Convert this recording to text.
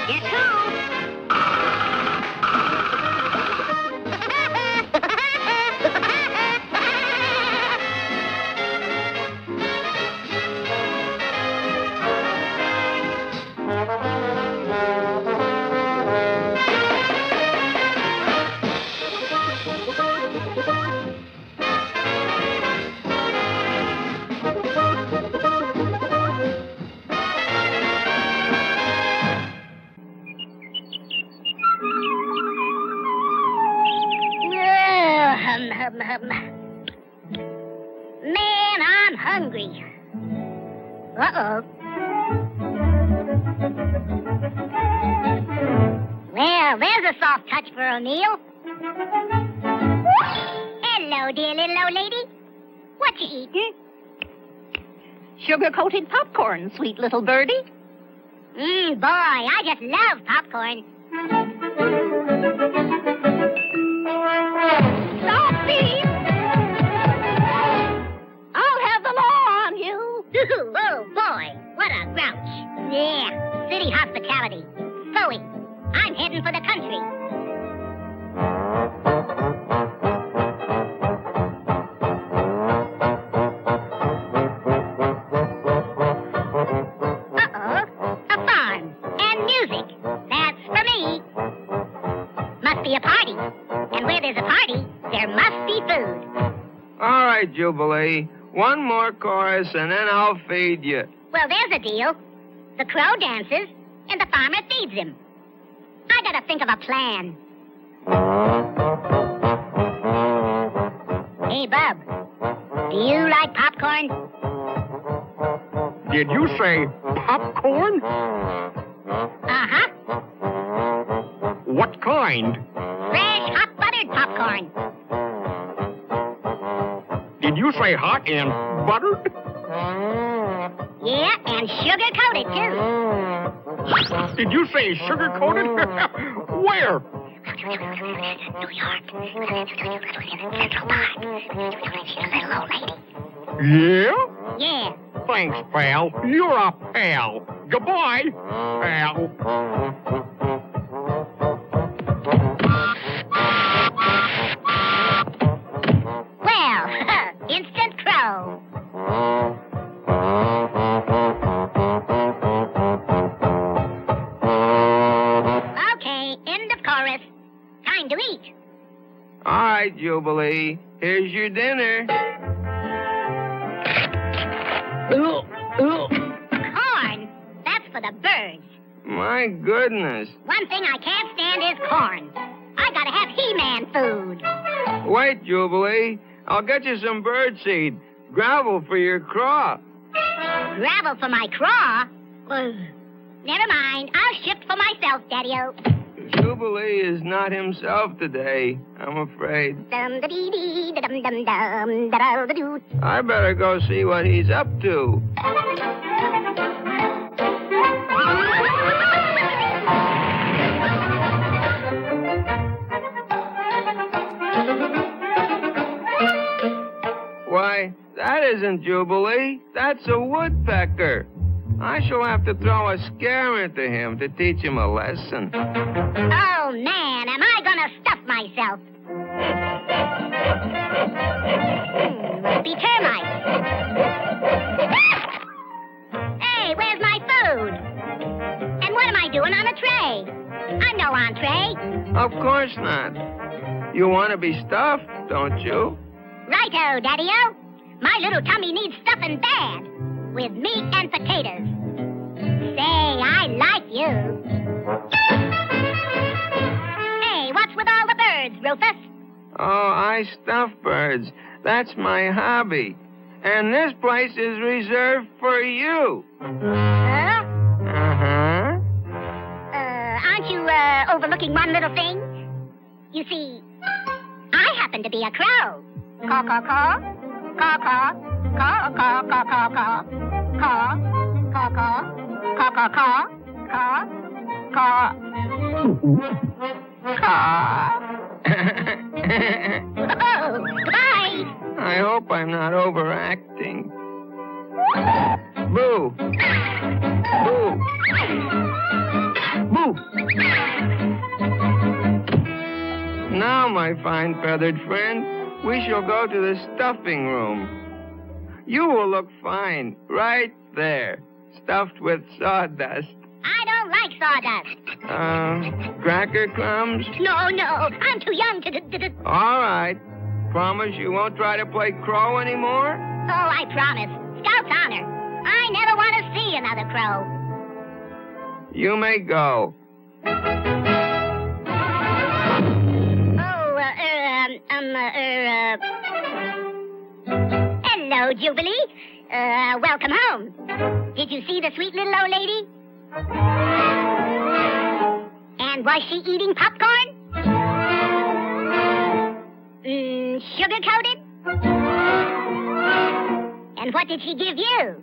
Get home. Man, I'm hungry. Uh-oh. Well, there's a soft touch for a meal. Hello, dear little old lady. What you eating? Sugar-coated popcorn, sweet little birdie. Boy, I just love popcorn. Stop thief! I'll have the law on you. Oh, boy, what a grouch. Yeah, city hospitality. Phooey, I'm heading for the country. Uh-oh, a farm and music. That's for me. Must be a party. And where there's a party, there must be food. All right, Jubilee. One more chorus, and then I'll feed you. Well, there's a deal. The crow dances, and the farmer feeds him. I gotta think of a plan. Hey, Bub, do you like popcorn? Did you say popcorn? Uh-huh. What kind? Fresh, hot buttered popcorn. Did you say hot and buttered? Yeah, and sugar-coated, too. Did you say sugar-coated? Where? New York. Central Park. Little old lady. Yeah? Yeah. Thanks, pal. You're a pal. Goodbye, pal. Well, instant crow. Okay, end of chorus. Time to eat. All right, Jubilee. Here's your dinner. Corn? That's for the birds. My goodness. One thing I can't stand is corn. I gotta have He-Man food. Wait, Jubilee. I'll get you some birdseed. Gravel for your craw. Gravel for my craw? Ugh. Never mind. I'll shift for myself, Daddy-o. Jubilee is not himself today, I'm afraid. Dum-da-dee-dee-da-dum-dum-dum-da-da-da-doo. I better go see what he's up to. Why, that isn't Jubilee. That's a woodpecker. I shall have to throw a scare into him to teach him a lesson. Oh, man, am I gonna stuff myself? Must be termites. Hey, where's my food? And what am I doing on a tray? I'm no entree. Of course not. You want to be stuffed, don't you? Righto, Daddy-o. My little tummy needs stuffing bad. With meat and potatoes. Say, I like you. Hey, what's with all the birds, Rufus? Oh, I stuff birds. That's my hobby. And this place is reserved for you. Huh? Uh-huh. Aren't you, overlooking one little thing? You see, I happen to be a crow. Caw, caw, caw. Caw, caw. Caw, caw, caw, caw, caw. Caw, caw, caw. Caw, caw, caw. Caw, caw. Caw. Oh, goodbye. I hope I'm not overacting. Boo! Boo! Boo! Now, my fine feathered friend, we shall go to the stuffing room. You will look fine right there, stuffed with sawdust. I don't like sawdust. Cracker crumbs? No, I'm too young to... All right. Promise you won't try to play crow anymore? Oh, I promise. Scout's honor. I never want to see another crow. You may go. Hello, Jubilee. Welcome home. Did you see the sweet little old lady? And was she eating popcorn? Sugar-coated? And what did she give you?